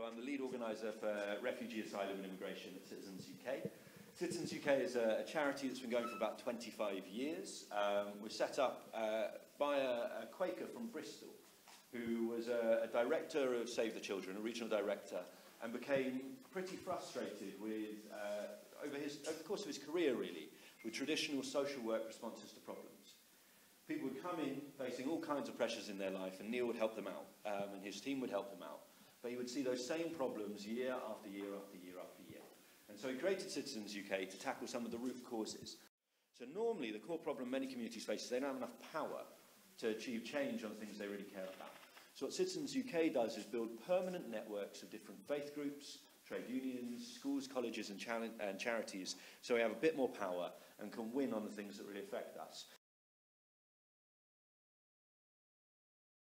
I'm the lead organiser for Refugee, Asylum and Immigration at Citizens UK. Citizens UK is a charity that's been going for about 25 years. We're set up by a Quaker from Bristol who was a director of Save the Children, a regional director, and became pretty frustrated with, over the course of his career really, with traditional social work responses to problems. People would come in facing all kinds of pressures in their life, and Neil would help them out, and his team would help them out. But he would see those same problems year after year after year after year. And so he created Citizens UK to tackle some of the root causes. So normally the core problem many communities face is they don't have enough power to achieve change on things they really care about. So what Citizens UK does is build permanent networks of different faith groups, trade unions, schools, colleges and charities, so we have a bit more power and can win on the things that really affect us.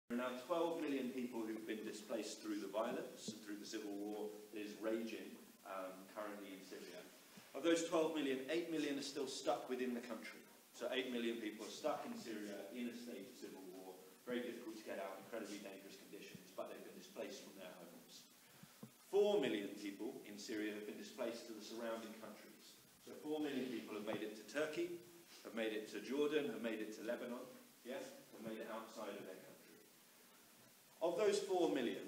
There are now 12 million people who've been displaced through the violence and through the civil war that is raging currently in Syria. Of those 12 million, 8 million are still stuck within the country. So 8 million people are stuck in Syria in a state of civil war, very difficult to get out, incredibly dangerous conditions, but they've been displaced from their homes. 4 million people in Syria have been displaced to the surrounding countries. So 4 million people have made it to Turkey, have made it to Jordan, have made it to Lebanon, have made it outside of their country. Of those 4 million,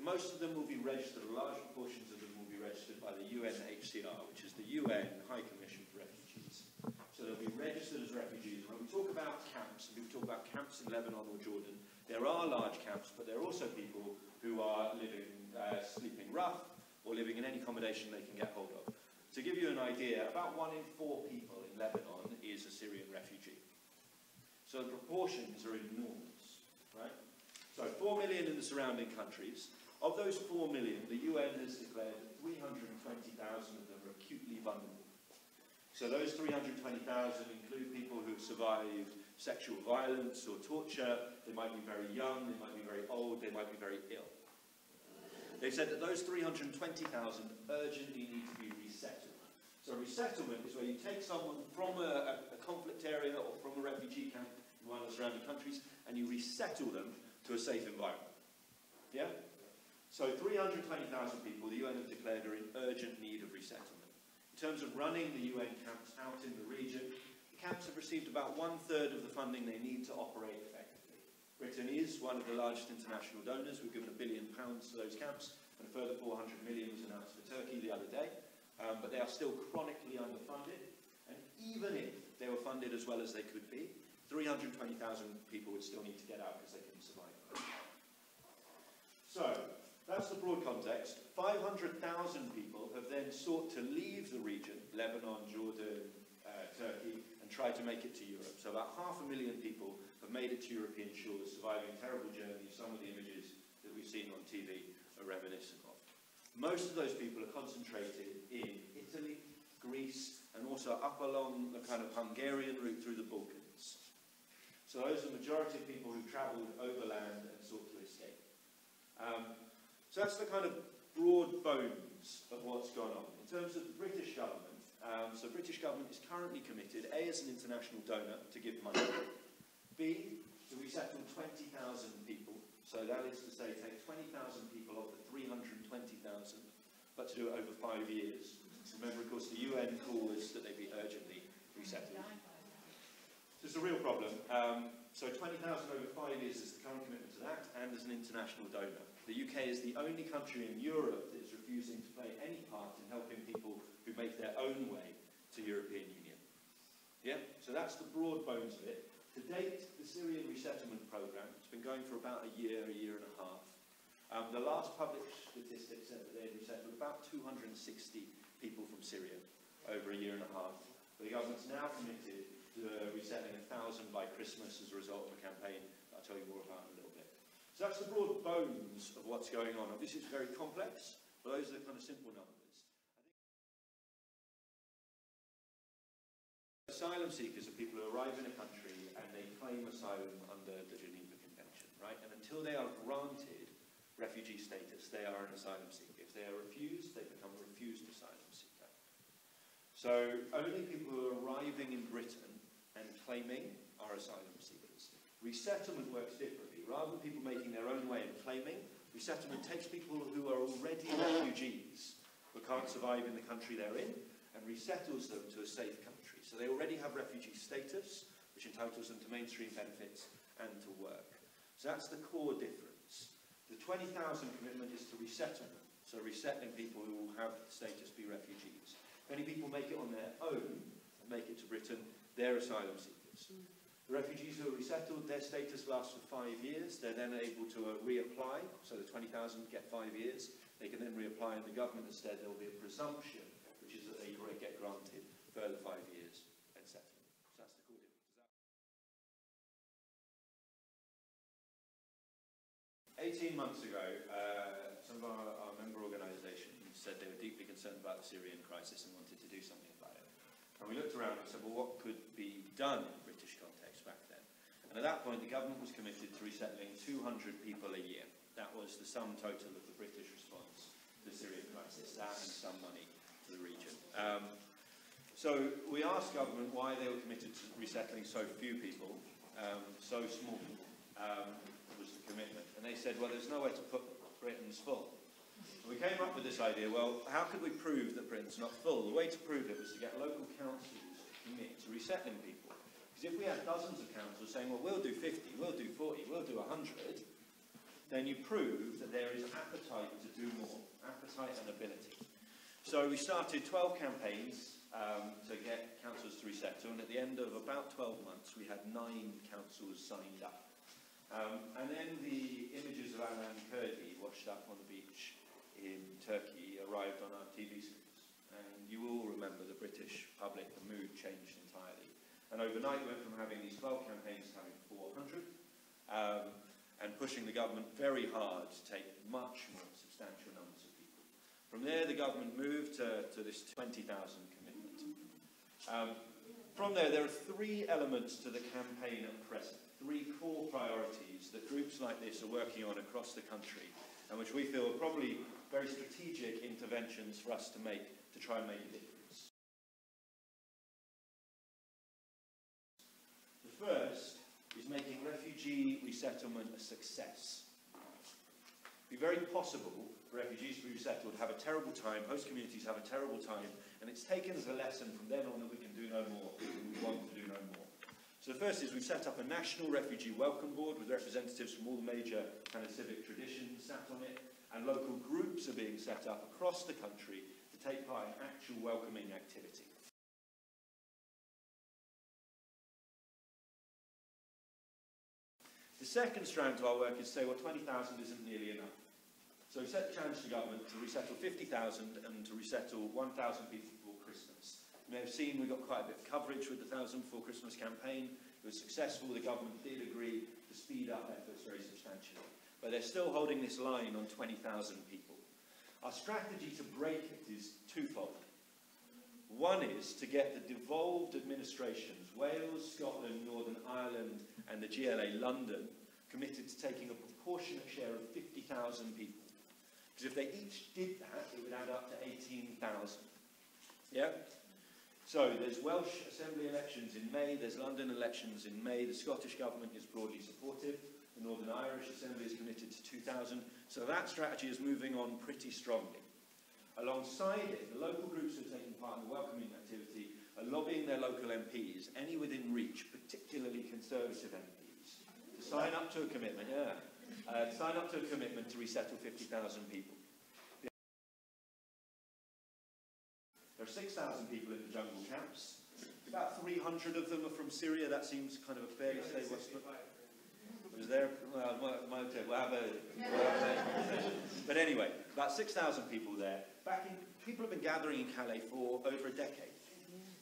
most of them will be registered, large proportions of them will be registered by the UNHCR, which is the UN High Commission for Refugees. So they'll be registered as refugees. When we talk about camps, and people talk about camps in Lebanon or Jordan, there are large camps, but there are also people who are living, sleeping rough, or living in any accommodation they can get hold of. To give you an idea, about 1 in 4 people in Lebanon is a Syrian refugee. So the proportions are enormous, right? So 4 million in the surrounding countries. Of those 4 million, the UN has declared 320,000 of them are acutely vulnerable. So those 320,000 include people who have survived sexual violence or torture. They might be very young, they might be very old, they might be very ill. They've said that those 320,000 urgently need to be resettled. So resettlement is where you take someone from a conflict area or from a refugee camp in one of the surrounding countries and you resettle them to a safe environment. Yeah? So 320,000 people the UN have declared are in urgent need of resettlement. In terms of running the UN camps out in the region, the camps have received about 1/3 of the funding they need to operate effectively. Britain is one of the largest international donors. We've given £1 billion to those camps, and a further 400 million was announced for Turkey the other day. But they are still chronically underfunded, and even if they were funded as well as they could be, 320,000 people would still need to get out because they couldn't survive. So, that's the broad context. 500,000 people have then sought to leave the region, Lebanon, Jordan, Turkey, and try to make it to Europe. So about 500,000 people have made it to European shores, surviving terrible journeys. Some of the images that we've seen on TV are reminiscent of. Most of those people are concentrated in Italy, Greece, and also up along the kind of Hungarian route through the Balkans. So those are the majority of people who've travelled overland and sought to escape. So that's the kind of broad bones of what's gone on. In terms of the British government, so the British government is currently committed, A, as an international donor to give money, B, to resettle 20,000 people. So that is to say, take 20,000 people off the 320,000, but to do it over 5 years. Remember, of course, the UN call was that they be urgently resettled. So it's a real problem. So 20,000 over 5 years is the current commitment to that, and as an international donor. The UK is the only country in Europe that is refusing to play any part in helping people who make their own way to European Union. Yeah? So that's the broad bones of it. To date, the Syrian resettlement programme has been going for about a year and a half. The last published statistics said that they had resettled about 260 people from Syria over a year and a half. But the government's now committed to resettling 1,000 by Christmas as a result of a campaign that I'll tell you more about in a little bit. So that's the broad bones of what's going on. Obviously, it's very complex, but those are the kind of simple numbers. Asylum seekers are people who arrive in a country and they claim asylum under the Geneva Convention, right? And until they are granted refugee status, they are an asylum seeker. If they are refused, they become a refused asylum seeker. So only people who are arriving in Britain and claiming are asylum seekers. Resettlement works differently. Rather than people making their own way and claiming, Resettlement takes people who are already refugees, who can't survive in the country they're in, and resettles them to a safe country. So they already have refugee status, which entitles them to mainstream benefits and to work. So that's the core difference. The 20,000 commitment is to resettlement, so resettling people who will have status be refugees. If any people make it on their own and make it to Britain, they're asylum seekers. The refugees who are resettled, their status lasts for 5 years. They're then able to reapply, so the 20,000 get 5 years. They can then reapply, and the government instead, there will be a presumption, which is that they get granted further 5 years and settlement. So that's the core difference. 18 months ago, some of our member organisations said they were deeply concerned about the Syrian crisis and wanted to do something about it. And we looked around and said, well, what could be done in British context back then? And at that point, the government was committed to resettling 200 people a year. That was the sum total of the British response to the Syrian crisis, that and some money to the region. So we asked government why they were committed to resettling so few people, so small, was the commitment. And they said, well, there's nowhere to put Britain's full. We came up with this idea, well, how could we prove that Britain's not full? The way to prove it was to get local councils to commit to resettling people. Because if we had dozens of councils saying, well, we'll do 50, we'll do 40, we'll do 100, then you prove that there is appetite to do more, appetite and ability. So we started 12 campaigns to get councils to resettle, and at the end of about 12 months, we had 9 councils signed up. And then the images of Alan Kurdi washed up on the beach in Turkey arrived on our TV screens. And you all remember the British public, the mood changed entirely. And overnight we went from having these 12 campaigns to having 400, and pushing the government very hard to take much more substantial numbers of people. From there the government moved to this 20,000 commitment. From there are 3 elements to the campaign at present, 3 core priorities that groups like this are working on across the country, and which we feel are probably very strategic interventions for us to make to try and make a difference. The first is making refugee resettlement a success. It'd be very possible for refugees to be resettled, have a terrible time, host communities have a terrible time, and it's taken as a lesson from then on that we can do no more, and we want to do no more. So the first is we've set up a national refugee welcome board with representatives from all the major kind of civic traditions sat on it, and local groups are being set up across the country to take part in actual welcoming activity. The second strand to our work is to say, well, 20,000 isn't nearly enough. So we set the challenge to government to resettle 50,000 and to resettle 1,000 people before Christmas. You may have seen we got quite a bit of coverage with the 1,000 Before Christmas campaign. It was successful. The government did agree to speed up efforts very substantially. But they're still holding this line on 20,000 people. Our strategy to break it is twofold. One is to get the devolved administrations, Wales, Scotland, Northern Ireland, and the GLA London, committed to taking a proportionate share of 50,000 people. Because if they each did that, it would add up to 18,000. Yeah? So there's Welsh Assembly elections in May, there's London elections in May, the Scottish Government is broadly supportive, the Northern Irish Assembly is committed to 2,000, so that strategy is moving on pretty strongly. Alongside it, the local groups who are taking part in the welcoming activity are lobbying their local MPs, any within reach, particularly Conservative MPs, to sign up to a commitment, to resettle 50,000 people. There are 6,000 people in the jungle camps. About 300 of them are from Syria. That seems kind of a fairly stable estimate. Was there? Well, we'll have a conversation. But anyway, about 6,000 people there. People have been gathering in Calais for over a decade.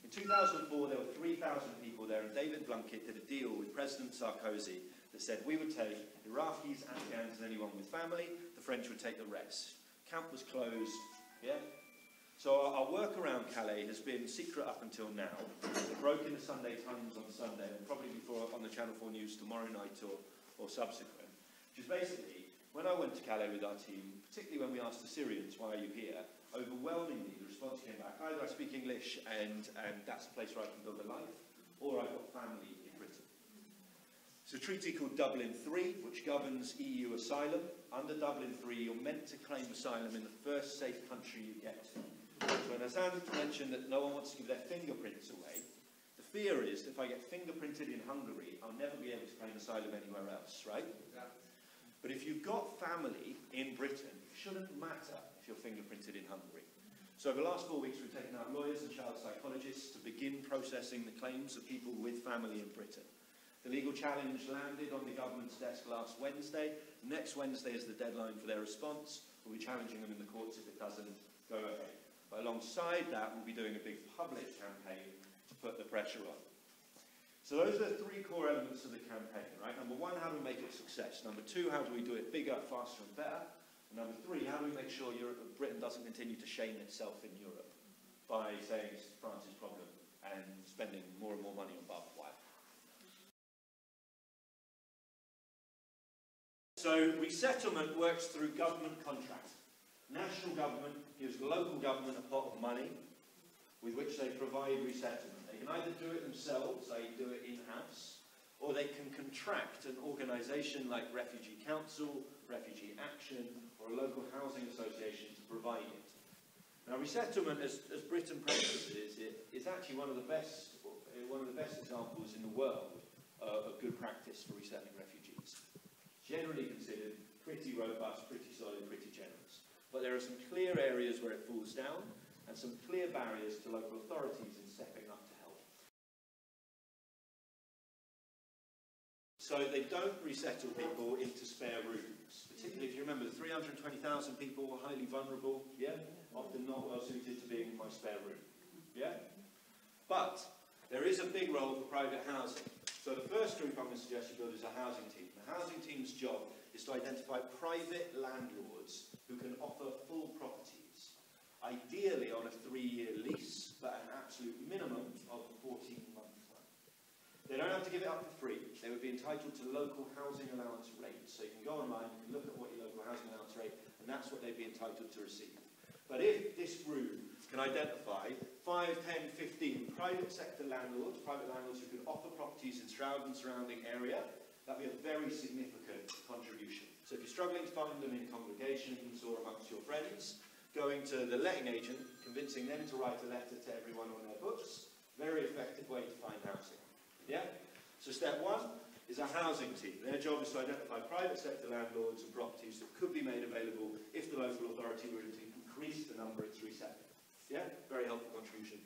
In 2004, there were 3,000 people there, and David Blunkett did a deal with President Sarkozy that said we would take Iraqis, Afghans, and anyone with family. The French would take the rest. Camp was closed. Yeah. So our work around Calais has been secret up until now. It broke in the Sunday Times on Sunday, and probably before on the Channel 4 News tomorrow night or subsequent. Which is basically, when I went to Calais with our team, particularly when we asked the Syrians, why are you here? Overwhelmingly, the response came back, either I speak English and that's a place where I can build a life, or I've got family in Britain. It's a treaty called Dublin III, which governs EU asylum. Under Dublin III, you're meant to claim asylum in the first safe country you get to. So when Hassan mentioned that no one wants to give their fingerprints away, the fear is if I get fingerprinted in Hungary, I'll never be able to claim asylum anywhere else, right? But if you've got family in Britain, it shouldn't matter if you're fingerprinted in Hungary. So over the last 4 weeks, we've taken out lawyers and child psychologists to begin processing the claims of people with family in Britain. The legal challenge landed on the government's desk last Wednesday. Next Wednesday is the deadline for their response. We'll be challenging them in the courts if it doesn't go ahead. But alongside that, we'll be doing a big public campaign to put the pressure on. So those are the three core elements of the campaign, right? Number one, how do we make it a success? Number two, how do we do it bigger, faster and better? And number three, how do we make sure Britain doesn't continue to shame itself in Europe by saying it's France's problem and spending more and more money on barbed wire? So resettlement works through government contract. National government gives local government a pot of money with which they provide resettlement. They can either do it themselves, i.e. do it in-house, or they can contract an organisation like Refugee Council, Refugee Action, or a local housing association to provide it. Now resettlement, as Britain practices it, is actually one of the best examples in the world of good practice for resettling refugees. Generally considered pretty robust, pretty solid, pretty generous. But there are some clear areas where it falls down and some clear barriers to local authorities in stepping up to help. So they don't resettle people into spare rooms, particularly if you remember the 320,000 people were highly vulnerable, yeah? Often not well suited to being in my spare room, yeah? But there is a big role for private housing. So the first group I'm going to suggest you build is a housing team. The housing team's job is to identify private landlords who can offer full properties, ideally on a 3-year lease, but an absolute minimum of 14-month one. They don't have to give it up for free. They would be entitled to local housing allowance rates. So you can go online, you can look at what your local housing allowance rate, and that's what they'd be entitled to receive. But if this group can identify 5, 10, 15 private sector landlords who can offer properties in Stroud and surrounding area, that'd be a very significant contribution. So if you're struggling to find them in congregations or amongst your friends, going to the letting agent, convincing them to write a letter to everyone on their books, very effective way to find housing. Yeah? So step one is a housing team. Their job is to identify private sector landlords and properties that could be made available if the local authority were to increase the number it's resettling. Yeah? Very helpful contribution.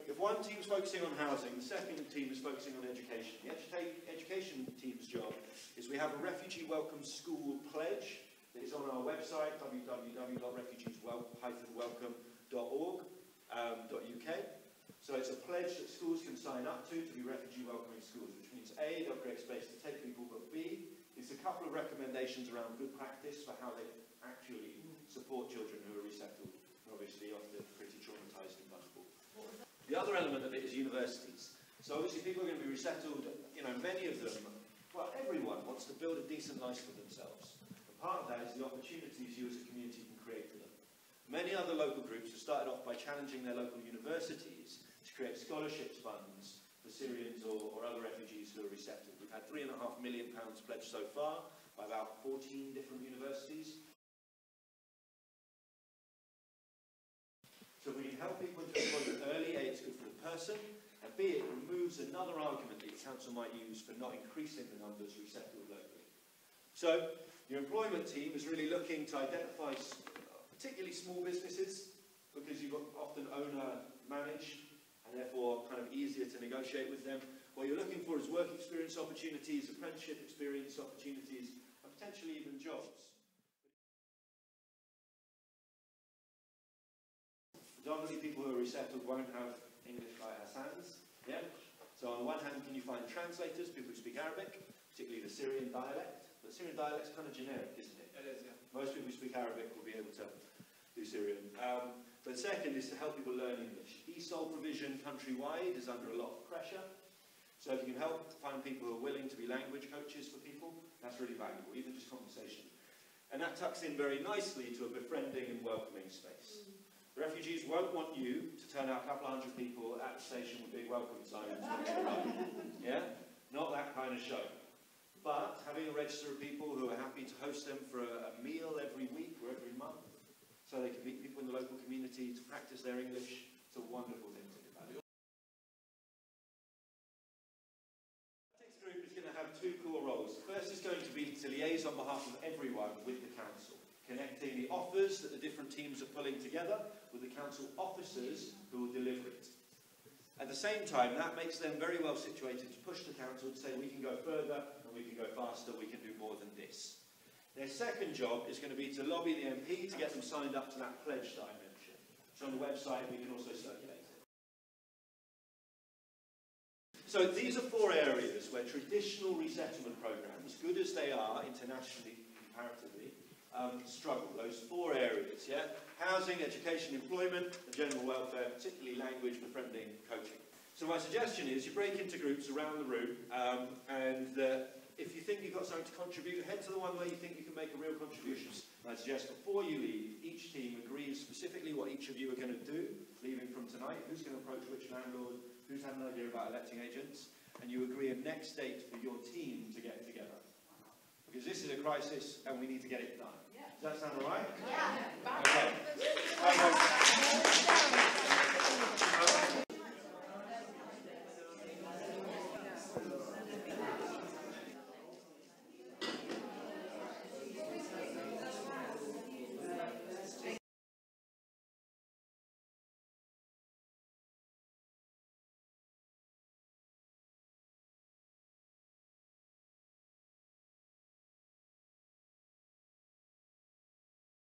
If one team is focusing on housing, the second team is focusing on education. The education team's job is we have a refugee welcome school pledge that is on our website, www.refugeeswelcome.org.uk. So it's a pledge that schools can sign up to be refugee welcoming schools, which means A, they'll create space to take people, but B, it's a couple of recommendations around good practice for how they actually support children who are resettled, obviously often pretty traumatised and vulnerable. The other element of it is universities. So obviously people are going to be resettled, many of them, well, everyone wants to build a decent life for themselves. And part of that is the opportunities you as a community can create for them. Many other local groups have started off by challenging their local universities to create scholarships funds for Syrians or other refugees who are resettled. We've had £3.5 million pledged so far by about 14 different universities. So if we can help people into employment early, A, it's good for the person, and B, it removes another argument that the council might use for not increasing the numbers resettled locally. So your employment team is really looking to identify particularly small businesses, because you've got often owner-managed, and therefore kind of easier to negotiate with them. What you're looking for is work experience opportunities, apprenticeship experience opportunities, and potentially even jobs. Predominantly people who are resettled won't have English like Hassan's, yeah? So on the one hand, can you find translators, people who speak Arabic, particularly the Syrian dialect? But Syrian dialect's kind of generic, isn't it? It is, yeah. Most people who speak Arabic will be able to do Syrian. But second is to help people learn English. ESOL provision countrywide is under a lot of pressure. So if you can help find people who are willing to be language coaches for people, that's really valuable, even just conversation. And that tucks in very nicely to a befriending and welcoming space. The Refugee refugees won't want you to turn out a couple of hundred people at the station with big welcome signs. Yeah? Not that kind of show. But having a register of people who are happy to host them for a meal every week or every month, so they can meet people in the local community to practice their English, it's a wonderful thing to do. The group is going to have two core roles. The first is going to be to liaise on behalf of everyone with the council, connecting the offers that the different teams are pulling together with the council officers who will deliver it. At the same time, that makes them very well situated to push the council to say we can go further and we can go faster, we can do more than this. Their second job is going to be to lobby the MP to get them signed up to that pledge that I mentioned. So on the website we can also circulate it. So these are four areas where traditional resettlement programmes, good as they are internationally comparatively, struggle. Those four areas, yeah? Housing, education, employment, and general welfare, particularly language, befriending, coaching. So my suggestion is you break into groups around the room, and if you think you've got something to contribute, head to the one where you think you can make a real contribution. And I suggest before you leave, each team agrees specifically what each of you are going to do, leaving from tonight, who's going to approach which landlord, who's had an idea about letting agents, and you agree a next date for your team to get together. Because this is a crisis and we need to get it done. Does that sound all right? Yeah.